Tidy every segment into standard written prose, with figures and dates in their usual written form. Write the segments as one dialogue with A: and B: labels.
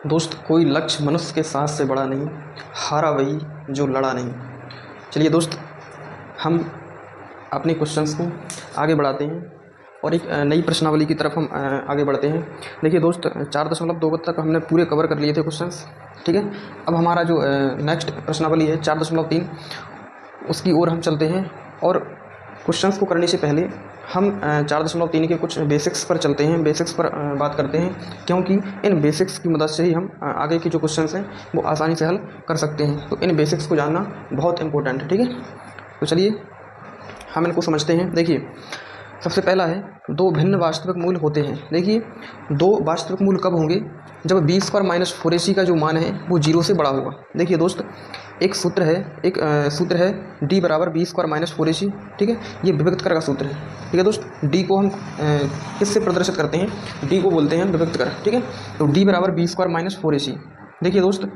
A: दोस्त कोई लक्ष्य मनुष्य के साहस से बड़ा नहीं, हारा वही जो लड़ा नहीं। चलिए दोस्त, हम अपने क्वेश्चंस को आगे बढ़ाते हैं और एक नई प्रश्नावली की तरफ हम आगे बढ़ते हैं। देखिए दोस्त, 4.2 तक हमने पूरे कवर कर लिए थे क्वेश्चंस, ठीक है। अब हमारा जो नेक्स्ट प्रश्नावली है 4.3, उसकी ओर हम चलते हैं। और क्वेश्चंस को करने से पहले हम 4.3 के कुछ बेसिक्स पर चलते हैं, बेसिक्स पर बात करते हैं, क्योंकि इन बेसिक्स की मदद से ही हम आगे के जो क्वेश्चंस हैं वो आसानी से हल कर सकते हैं। तो इन बेसिक्स को जानना बहुत इंपॉर्टेंट है, ठीक है। तो चलिए हम इनको समझते हैं। देखिए, सबसे पहला है, दो भिन्न वास्तविक मूल होते हैं। देखिए, दो वास्तविक मूल कब होंगे? जब b² - 4ac का जो मान है वो 0 से बड़ा होगा। देखिए दोस्त, एक सूत्र है d बराबर b² - 4ac, ठीक है। ये विभक्त कर का सूत्र है, ठीक है दोस्त। d को हम किससे प्रदर्शित करते हैं? d को बोलते हैं विभक्त कर, ठीक है। तो d बराबर b² - 4ac। देखिए दोस्त,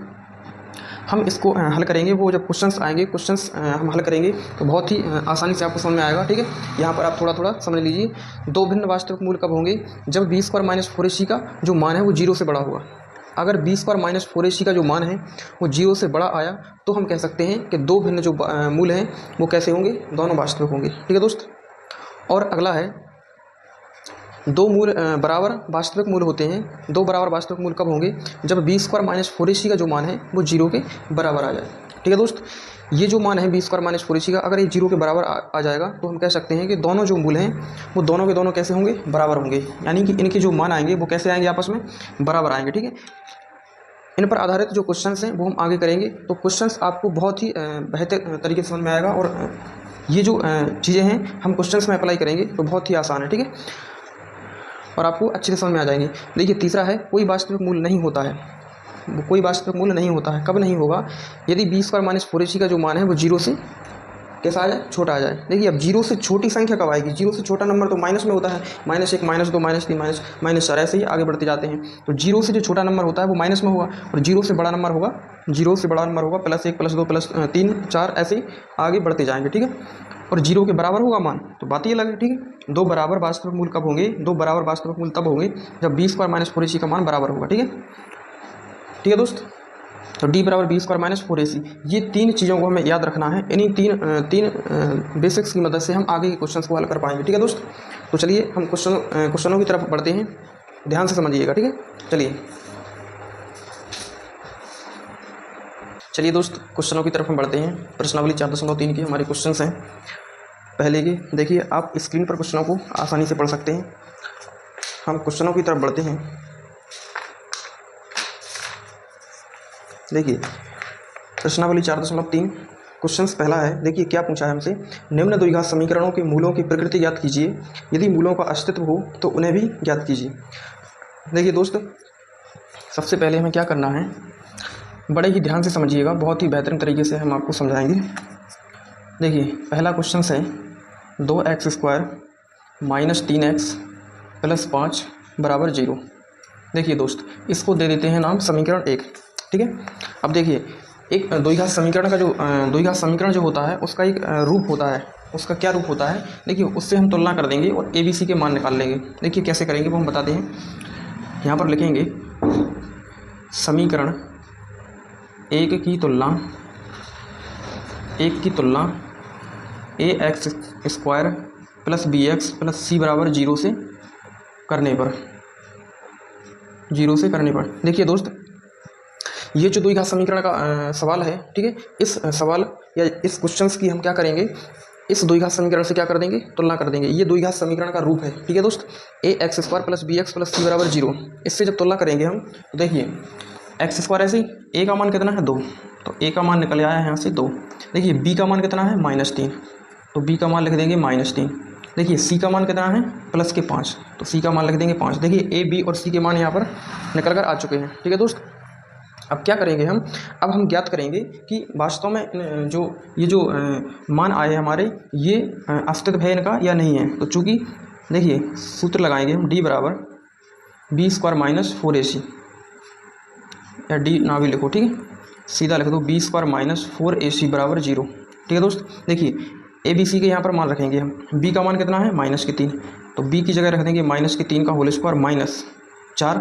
A: हम इसको हल करेंगे, वो जब क्वेश्चंस आएंगे, क्वेश्चंस हम हल करेंगे तो बहुत ही आसानी से आपको समझ में आएगा, ठीक है। यहाँ पर आप थोड़ा थोड़ा समझ लीजिए। दो भिन्न वास्तविक मूल कब होंगे? जब b² - 4ac का जो मान है वो 0 से बड़ा होगा। अगर b² - 4ac का जो मान है वो 0 से बड़ा आया तो हम कह सकते हैं कि दो भिन्न जो मूल हैं वो कैसे होंगे? दोनों वास्तविक होंगे, ठीक है दोस्त। और अगला है, दो मूल बराबर वास्तविक मूल होते हैं। दो बराबर वास्तविक मूल कब होंगे? जब b² - 4ac का जो मान है वो 0 के बराबर आ जाए, ठीक है दोस्त। ये जो मान है b² - 4ac का, अगर ये 0 के बराबर आ जाएगा तो हम कह सकते हैं कि दोनों जो मूल हैं वो दोनों के दोनों कैसे होंगे? बराबर होंगे। यानी कि इनके जो मान आएंगे वो कैसे आएंगे? आपस में बराबर आएंगे, ठीक है। इन पर आधारित जो क्वेश्चंस हैं वो हम आगे करेंगे। तो क्वेश्चंस आपको बहुत ही बेहतर तरीके से समझ में आएगा, और ये जो चीज़ें हैं हम क्वेश्चंस में अप्लाई करेंगे तो बहुत ही आसान है, ठीक है, और आपको अच्छे से समझ में आ जाएंगे। देखिए, तीसरा है, कोई वास्तविक मूल नहीं होता है। कोई वास्तविक मूल नहीं होता है, कब नहीं होगा? यदि b² - 4ac का जो मान है वो 0 से कैसा आ जाए? छोटा आ जाए। देखिए, अब 0 से छोटी संख्या कब आएगी? 0 से छोटा नंबर तो माइनस में होता है, -1 -2 -3 -4 ऐसे ही आगे बढ़ते जाते हैं। तो 0 से जो छोटा नंबर होता है वो माइनस में होगा, और 0 से बड़ा नंबर होगा, 0 से बड़ा नंबर होगा +1 +2 +3 4 ऐसे ही आगे बढ़ते जाएंगे, ठीक है। और 0 के बराबर होगा मान, तो बात ही अलग है, ठीक है। दो बराबर वास्तविक मूल कब होंगे? दो बराबर वास्तविक मूल तब होंगे जब b² - 4ac का मान बराबर होगा, ठीक है, ठीक है दोस्त। तो d बराबर b² - 4ac, ये तीन चीज़ों को हमें याद रखना है। इन्हीं तीन बेसिक्स की मदद से हम आगे के क्वेश्चंस को हल कर पाएंगे, ठीक है दोस्त। तो चलिए हम क्वेश्चनों की तरफ बढ़ते हैं, ध्यान से समझिएगा, ठीक है। चलिए दोस्त, क्वेश्चनों की तरफ हम बढ़ते हैं। प्रश्नावली 4.3 की हमारे क्वेश्चंस हैं पहले के। देखिए, आप स्क्रीन पर क्वेश्चनों को आसानी से पढ़ सकते हैं। हम क्वेश्चनों की तरफ बढ़ते हैं। देखिए, प्रश्नावली 4.3 क्वेश्चंस पहला है। देखिए क्या पूछा है हमसे, निम्न द्विघात समीकरणों के मूलों की प्रकृति ज्ञात कीजिए, यदि मूलों का अस्तित्व हो तो उन्हें भी ज्ञात कीजिए। देखिए दोस्त, सबसे पहले हमें क्या करना है, बड़े ही ध्यान से समझिएगा, बहुत ही बेहतरीन तरीके से हम आपको समझाएंगे। देखिए, पहला क्वेश्चन है 2x² - 3x + 5 = 0। देखिए दोस्त, इसको दे देते हैं नाम समीकरण 1, ठीक है। अब देखिए, एक द्विघात समीकरण जो होता है उसका एक रूप होता है। उसका क्या रूप होता है? देखिए, उससे हम तुलना कर देंगे और ABC के मान निकाल लेंगे। देखिए कैसे करेंगे वो हम बताते हैं। यहाँ पर लिखेंगे समीकरण 1 की तुलना ax² + bx + c = 0 से करने पर। देखिए दोस्त, ये जो द्विघात समीकरण का सवाल है, ठीक है, इस सवाल या इस क्वेश्चंस की हम क्या करेंगे, इस द्विघात समीकरण से क्या कर देंगे? तुलना कर देंगे। ये द्विघात समीकरण का रूप है, ठीक है दोस्त, ax² + bx + c = 0। इससे जब तुलना करेंगे हम, तो देखिए x² ऐसे ही, a का मान कितना है? 2, तो a का मान निकल आया है यहाँ से 2। देखिए b का मान कितना है? -3, तो b का मान लिख देंगे -3। देखिए c का मान कितना है? +5, तो c का मान लिख देंगे 5। देखिए a, b और c के मान यहाँ पर निकल कर आ चुके हैं, ठीक है दोस्त। अब क्या करेंगे हम? अब हम ज्ञात करेंगे कि वास्तव में ये जो मान आए हमारे, ये अस्तित्व है इनका या नहीं है। तो चूँकि देखिए सूत्र लगाएंगे हम, d बराबर b² - 4ac, या d ना भी लिखो, ठीक है, सीधा लिख दो b² - 4ac = 0, ठीक है दोस्त। देखिए ABC के यहाँ पर मान रखेंगे हम, b का मान कितना है? -3, तो b की जगह रख देंगे -3 का होल स्क्वायर -4,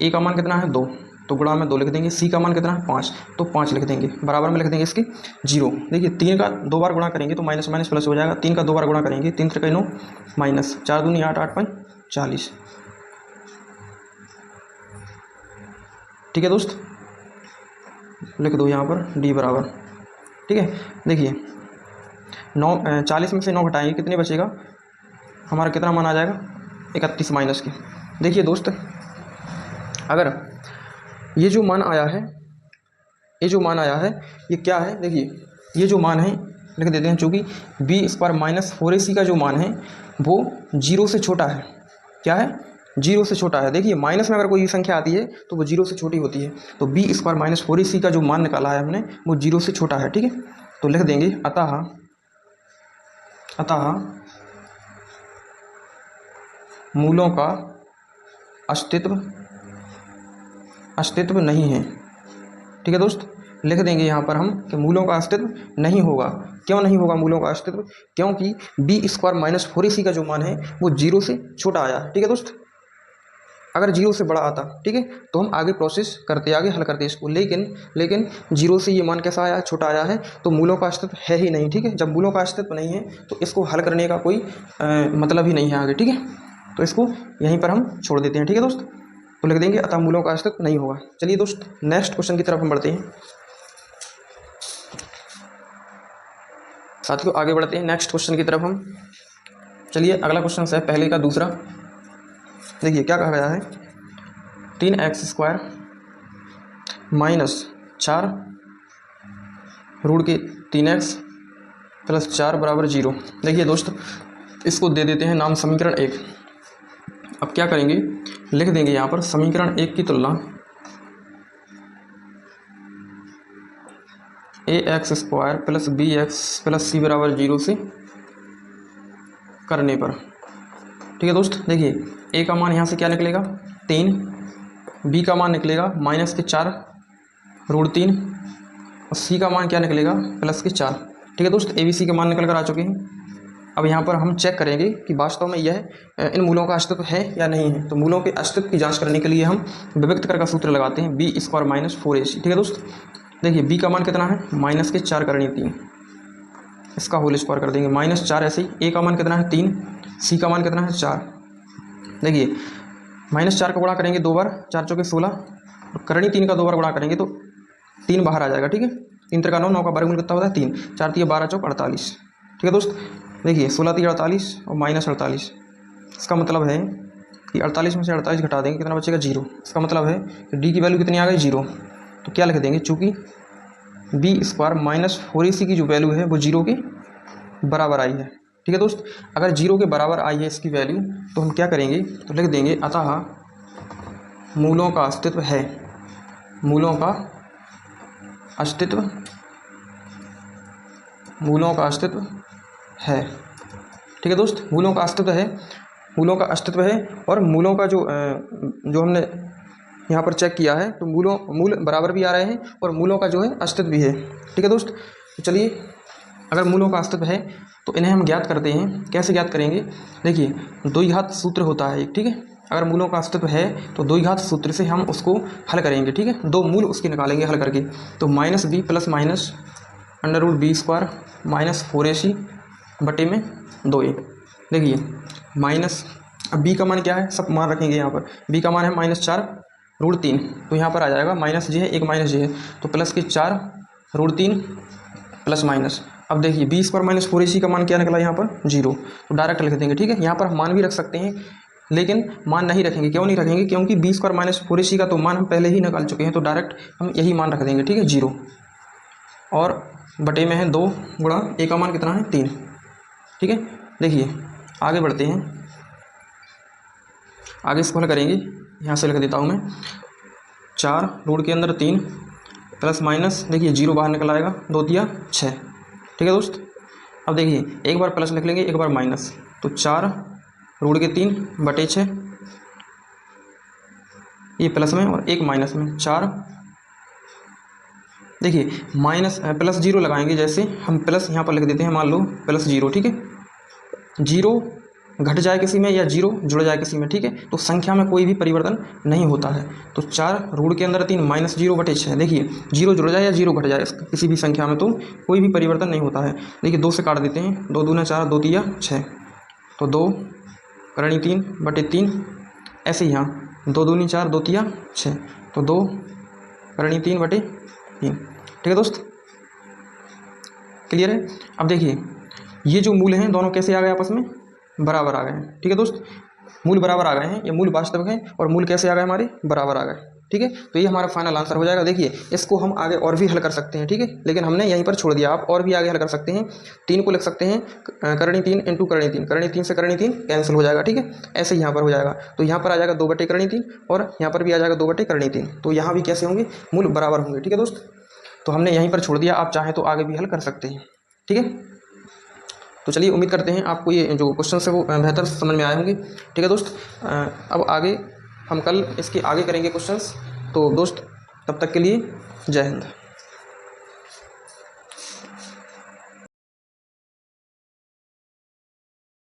A: a का मान कितना है? 2, तो गुणा में 2 लिख देंगे। सी का मान कितना है 5, तो 5 लिख देंगे। बराबर में लिख देंगे इसके 0। देखिए 3 का 2 बार गुणा करेंगे तो माइनस माइनस प्लस हो जाएगा। 3 का 2 बार गुणा करेंगे, 3 3 9 माइनस 4 दूनी 8, 8 5 40। ठीक है दोस्त, लिख दो यहाँ पर डी बराबर। ठीक है, देखिए 40 में से 9 घटाएंगे कितने बचेगा, हमारा कितना मान आ जाएगा 31 माइनस के। देखिए दोस्त, अगर ये जो मान आया है, ये जो मान आया है ये क्या है, देखिए ये जो मान है लिख देते हैं, चूँकि बी स्क्वायर माइनस 4ac का जो मान है वो 0 से छोटा है। क्या है, 0 से छोटा है। देखिए माइनस में अगर कोई संख्या आती है तो वो 0 से छोटी होती है। तो बी स्क्वायर माइनस 4ac का जो मान निकाला है हमने वो 0 से छोटा है। ठीक है, तो लिख देंगे अतः मूलों का अस्तित्व नहीं है। ठीक है दोस्त, लिख देंगे यहाँ पर हम कि मूलों का अस्तित्व नहीं होगा। क्यों नहीं होगा मूलों का अस्तित्व, क्योंकि बी स्क्वायर माइनस 4ac का जो मान है वो 0 से छोटा आया। ठीक है दोस्त, अगर 0 से बड़ा आता, ठीक है, तो हम आगे प्रोसेस करते, आगे हल करते इसको। लेकिन 0 से ये मान कैसा आया, छोटा आया है, तो मूलों का अस्तित्व है ही नहीं। ठीक है, जब मूलों का अस्तित्व नहीं है तो इसको हल करने का कोई मतलब ही नहीं है आगे। ठीक है, तो इसको यहीं पर हम छोड़ देते हैं। ठीक है दोस्त, तो लिख देंगे अतः मूलों का अस्तित्व नहीं होगा। चलिए दोस्त नेक्स्ट क्वेश्चन की तरफ हम बढ़ते हैं। साथियों आगे बढ़ते हैं नेक्स्ट क्वेश्चन की तरफ हम। चलिए अगला क्वेश्चन है पहले का दूसरा। देखिए क्या कहा गया है, 3x स्क्वायर माइनस 4 रूट के 3x प्लस 4 बराबर 0। देखिए दोस्त, इसको दे देते हैं नाम समीकरण 1। अब क्या करेंगे, लिख देंगे यहाँ पर समीकरण 1 की तुलना ax square plus bx plus c बराबर 0 से करने पर। ठीक है दोस्त, देखिए a का मान यहाँ से क्या निकलेगा 3, b का मान निकलेगा माइनस के 4 रूट 3 और c का मान क्या निकलेगा प्लस के 4। ठीक है दोस्त, a b c के मान निकल कर आ चुके हैं। अब यहाँ पर हम चेक करेंगे कि वास्तव में यह इन मूलों का अस्तित्व है या नहीं है। तो मूलों के अस्तित्व की जांच करने के लिए हम विभक्त कर का सूत्र लगाते हैं, बी स्क्वायर माइनस 4ac। ठीक है दोस्त, देखिए b का मान कितना है माइनस के 4 करनी 3, इसका होल स्क्वायर कर देंगे माइनस 4। ऐसे ही a का मान कितना है 3, c का मान कितना है 4। देखिए माइनस 4 का गुणा करेंगे 2 बार, 4 चौके 16, और करनी 3 का 2 बार गुणा करेंगे तो 3 बाहर आ जाएगा। ठीक है, 3 3 का 9, 9 का वर्गमूल कितना होता है 3, 4 3 12 चौक 48। ठीक है दोस्त, देखिए 16 3 48 और माइनस 48। इसका मतलब है कि 48 में से 48 घटा देंगे कितना बचेगा 0। इसका मतलब है कि डी की वैल्यू कितनी आ गई 0। तो क्या लिख देंगे, चूँकि बी स्क्वायर माइनस 4ac की जो वैल्यू है वो 0 के बराबर आई है। ठीक है दोस्त, अगर 0 के बराबर आई है इसकी वैल्यू तो हम क्या करेंगे, तो लिख देंगे अतः मूलों का अस्तित्व है, मूलों का अस्तित्व है। ठीक है दोस्त, मूलों का अस्तित्व है, मूलों का अस्तित्व है। और मूलों का जो हमने यहाँ पर चेक किया है तो मूल बराबर भी आ रहे हैं और मूलों का जो है अस्तित्व भी है। ठीक है दोस्त, तो चलिए अगर मूलों का अस्तित्व है तो इन्हें हम ज्ञात करते हैं। कैसे ज्ञात करेंगे, देखिए द्विघात सूत्र होता है एक। ठीक है, अगर मूलों का अस्तित्व है तो द्विघात सूत्र से हम उसको हल करेंगे। ठीक है, 2 मूल उसके निकालेंगे हल करके। तो minus B plus minus under root B square minus 4ac बटे में 2a। देखिए माइनस, अब b का मान क्या है, सब मान रखेंगे यहाँ पर। b का मान है माइनस 4 रूट 3, तो यहाँ पर आ जाएगा माइनस जी है, एक माइनस जी है, तो प्लस के 4 रूट 3 प्लस माइनस। अब देखिए बी स्क्वायर माइनस 4ac का मान क्या निकला यहाँ पर 0, तो डायरेक्ट लिख देंगे। ठीक है, यहाँ पर हम मान भी रख सकते हैं लेकिन मान नहीं रखेंगे। क्यों नहीं रखेंगे, क्योंकि बी स्क्वायर माइनस 4ac का तो मान हम पहले ही निकाल चुके हैं, तो डायरेक्ट हम यही मान रख देंगे। ठीक है, 0 और बटे में है 2 गुणा a का मान कितना है 3। ठीक है, देखिए आगे बढ़ते हैं, आगे इसको हल करेंगे। यहाँ से लिख देता हूँ मैं 4 रूट के अंदर 3 प्लस माइनस, देखिए 0 बाहर निकल आएगा, 2 तिया 6। ठीक है दोस्त, अब देखिए एक बार प्लस लिख लेंगे एक बार माइनस, तो 4 रूट के 3 बटे 6, ये प्लस में और एक माइनस में 4। देखिए माइनस प्लस 0 लगाएंगे, जैसे हम प्लस यहाँ पर लिख देते हैं, मान लो प्लस 0। ठीक है, 0 घट जाए किसी में या 0 जुड़ जाए किसी में, ठीक है, तो संख्या में कोई भी परिवर्तन नहीं होता है। तो 4 रूट के अंदर 3 -0/6, देखिए 0 जुड़ जाए या 0 घट जाए किसी भी संख्या में तो कोई भी परिवर्तन नहीं होता है। देखिए 2 से काट देते हैं, 2 दूना 4, 2 तिया 6, तो 2 करणी 3/3, ऐसे ही यहाँ 2 दूनी 4, 2 तिया 6, तो 2 करणी 3/3, ठीक है दोस्त, क्लियर है। अब देखिए ये जो मूल हैं दोनों कैसे आ गए आपस में, बराबर आ गए हैं, ठीक है दोस्त, मूल बराबर आ गए हैं, ये मूल वास्तविक हैं और मूल कैसे आ गए हमारे, बराबर आ गए, ठीक है। तो ये हमारा फाइनल आंसर हो जाएगा। देखिए इसको हम आगे और भी हल कर सकते हैं, ठीक है, लेकिन हमने यहीं पर छोड़ दिया, आप और भी आगे हल कर सकते हैं। 3 को लिख सकते हैं करणी 3 इंटू करणी 3, करणी 3 से करणी 3 कैंसिल हो जाएगा, ठीक है, ऐसे यहाँ पर हो जाएगा। तो यहाँ पर आ जाएगा 2/करणी 3 और यहाँ पर भी आ जाएगा 2/करणी 3, तो यहाँ भी कैसे होंगे, मूल बराबर होंगे, ठीक है दोस्त। तो हमने यहीं पर छोड़ दिया, आप चाहें तो आगे भी हल कर सकते हैं, ठीक है। तो चलिए उम्मीद करते हैं आपको ये जो क्वेश्चन है वो बेहतर समझ में आए होंगे, ठीक है दोस्त। अब आगे हम कल इसके आगे करेंगे क्वेश्चंस। तो दोस्त तब तक के लिए जय हिंद।